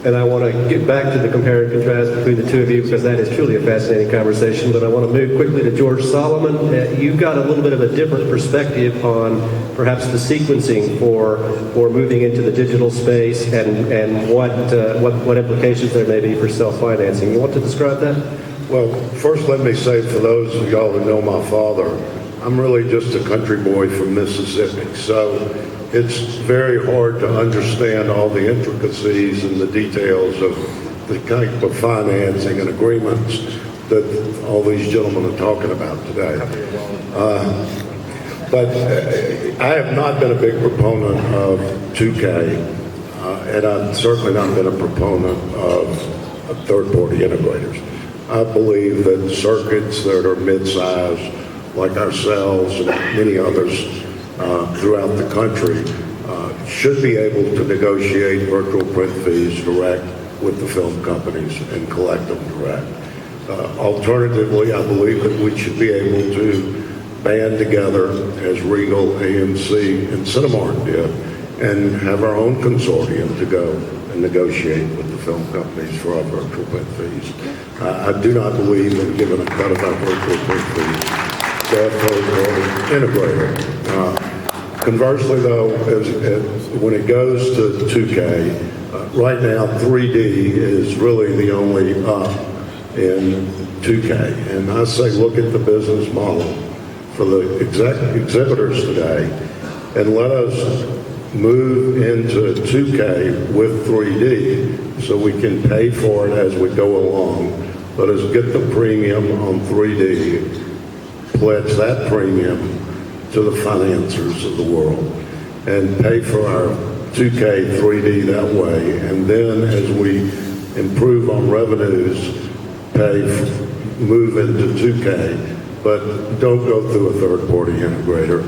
And I want to get back to the compare and contrast between the two of you because that is truly a fascinating conversation. But I want to move quickly to George Solomon. You've got a little bit of a different perspective on perhaps the sequencing for moving into the digital space and what implications there may be for self-financing. You want to describe that? Well, first let me say, for those of y'all who know my father, I'm really just a country boy from Mississippi. So it's very hard to understand all the intricacies and the details of the type of financing and agreements that all these gentlemen are talking about today. But I have not been a big proponent of 2K, and I've certainly not been a proponent of third-party integrators. I believe that circuits that are mid-sized, like ourselves and many others throughout the country, should be able to negotiate virtual print fees direct with the film companies and collect them direct. Alternatively, I believe that we should be able to band together as Regal, AMC, and Cinemark did, and have our own consortium to go and negotiate with the film companies for our virtual print fees. I do not believe in giving a cut of our virtual print fees to a third-party integrator. Conversely, though, when it goes to 2K, right now 3D is really the only up in 2K. And I say look at the business model for the exhibitors today and let us move into 2K with 3D so we can pay for it as we go along. Let us get the premium on 3D, pledge that premium to the financiers of the world, and pay for our 2K 3D that way. And then as we improve on revenues, move into 2K, but don't go through a third-party integrator.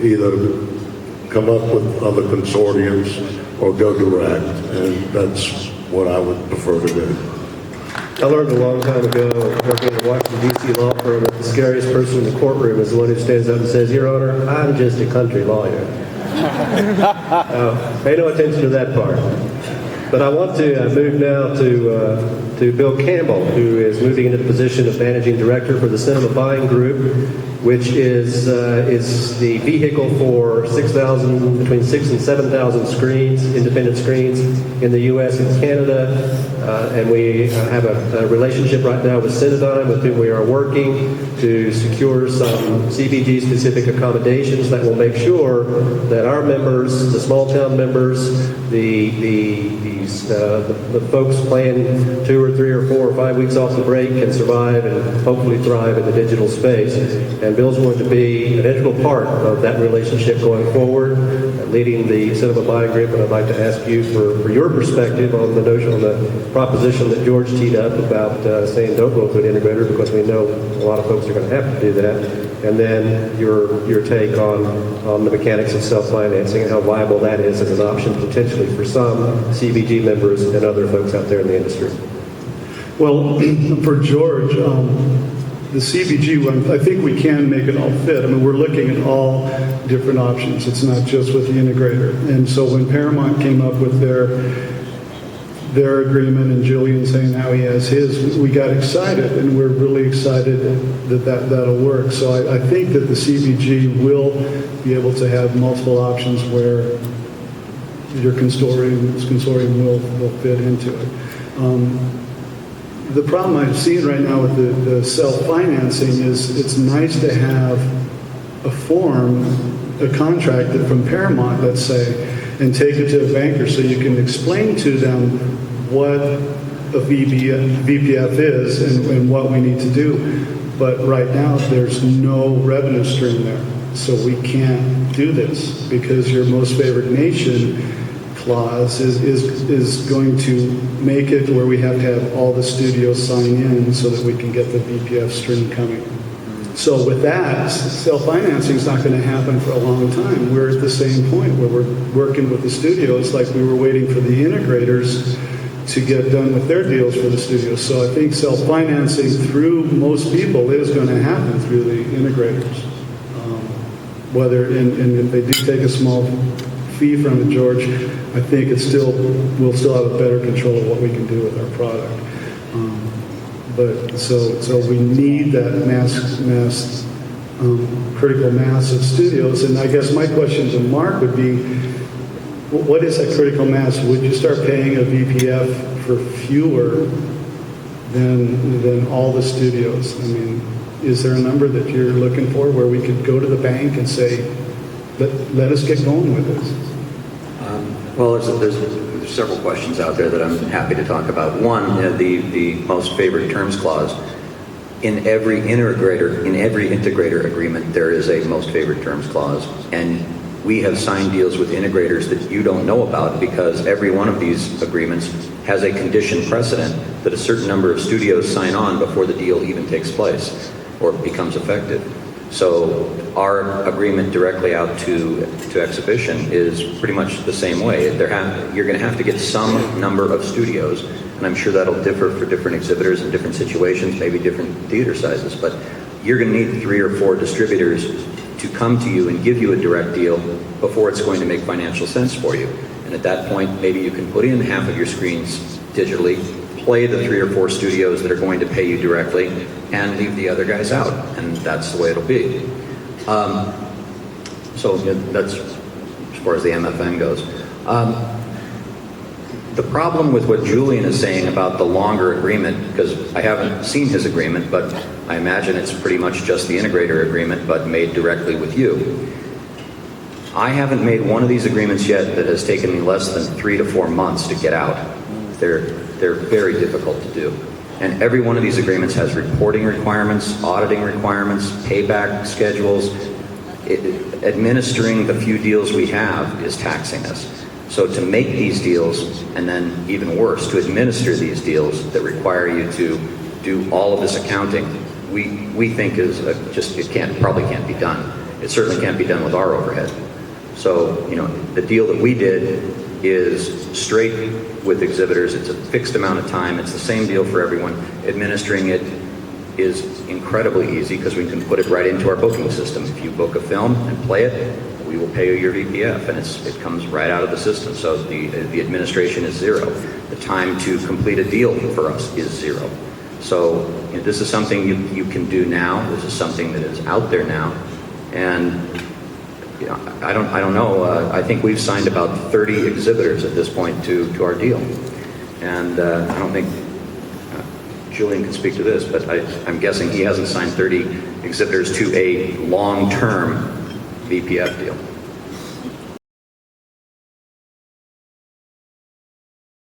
Either come up with other consortiums or go direct, and that's what I would prefer to do. I learned a long time ago, working at a Washington, D.C. law firm, that the scariest person in the courtroom is the one who stands up and says, "Your Honor, I'm just a country lawyer." Pay no attention to that part. But I want to move now to Bill Campbell, who is moving into the position of managing director for the Cinema Buying Group, which is the vehicle for between 6,000 and 7,000 screens, independent screens in the U.S. and Canada. And we have a relationship right now with Cinedigm, with whom we are working to secure some CBG-specific accommodations that will make sure that our members, the small-town members, the folks playing 2 or 3 or 4 or 5 weeks off the break can survive and hopefully thrive in the digital space. And Bill's going to be an integral part of that relationship going forward, leading the Cinema Buying Group. And I'd like to ask you for your perspective on the notion, on the proposition that George teed up about saying don't go to an integrator, because we know a lot of folks are going to have to do that. And then your take on the mechanics of self-financing and how viable that is as an option potentially for some CBG members and other folks out there in the industry. Well, for George, the CBG one, I think we can make it all fit. I mean, we're looking at all different options. It's not just with the integrator. And so when Paramount came up with their agreement and Julian saying how he has his, we got excited, and we're really excited that'll work. So I think that the CBG will be able to have multiple options where your consortium will fit into it. The problem I've seen right now with the self-financing is it's nice to have a contract from Paramount, let's say, and take it to a banker so you can explain to them what a VPF is and what we need to do. But right now, there's no revenue stream there. So we can't do this because your most favored nation clause is going to make it where we have to have all the studios sign in so that we can get the VPF stream coming. So with that, self-financing is not going to happen for a long time. We're at the same point where we're working with the studios like we were waiting for the integrators to get done with their deals for the studios. So I think self-financing through most people is going to happen through the integrators. And if they do take a small fee from it, George, I think we'll still have a better control of what we can do with our product. But so we need that critical mass of studios. And I guess my question to Mark would be, what is that critical mass? Would you start paying a VPF for fewer than all the studios? I mean, is there a number that you're looking for where we could go to the bank and say, let us get going with this? Well, there's several questions out there that I'm happy to talk about. One, the most favored terms clause. In every integrator agreement, there is a most favored terms clause, and we have signed deals with integrators that you don't know about because every one of these agreements has a condition precedent that a certain number of studios sign on before the deal even takes place or becomes effective. So our agreement directly out to exhibition is pretty much the same way. You're going to have to get some number of studios, and I'm sure that'll differ for different exhibitors in different situations, maybe different theater sizes, but you're going to need 3 or 4 distributors to come to you and give you a direct deal before it's going to make financial sense for you. And at that point, maybe you can put in half of your screens digitally, play the 3 or 4 studios that are going to pay you directly, and leave the other guys out. And that's the way it'll be. So that's as far as the MFN goes. The problem with what Julian is saying about the longer agreement, because I haven't seen his agreement, but I imagine it's pretty much just the integrator agreement, but made directly with you. I haven't made one of these agreements yet that has taken me less than 3 to 4 months to get out. They're very difficult to do. And every one of these agreements has reporting requirements, auditing requirements, payback schedules. Administering the few deals we have is taxing us. So to make these deals, and then even worse, to administer these deals that require you to do all of this accounting, we think is probably can't be done. It certainly can't be done with our overhead. So, the deal that we did is straight with exhibitors. It's a fixed amount of time. It's the same deal for everyone. Administering it is incredibly easy because we can put it right into our booking system. If you book a film and play it, we will pay you your VPF, and it comes right out of the system. So the administration is 0. The time to complete a deal for us is 0. So this is something you can do now. This is something that is out there now, and I don't know. I think we've signed about 30 exhibitors at this point to our deal, and I don't think Julian can speak to this, but I'm guessing he hasn't signed 30 exhibitors to a long-term VPF deal.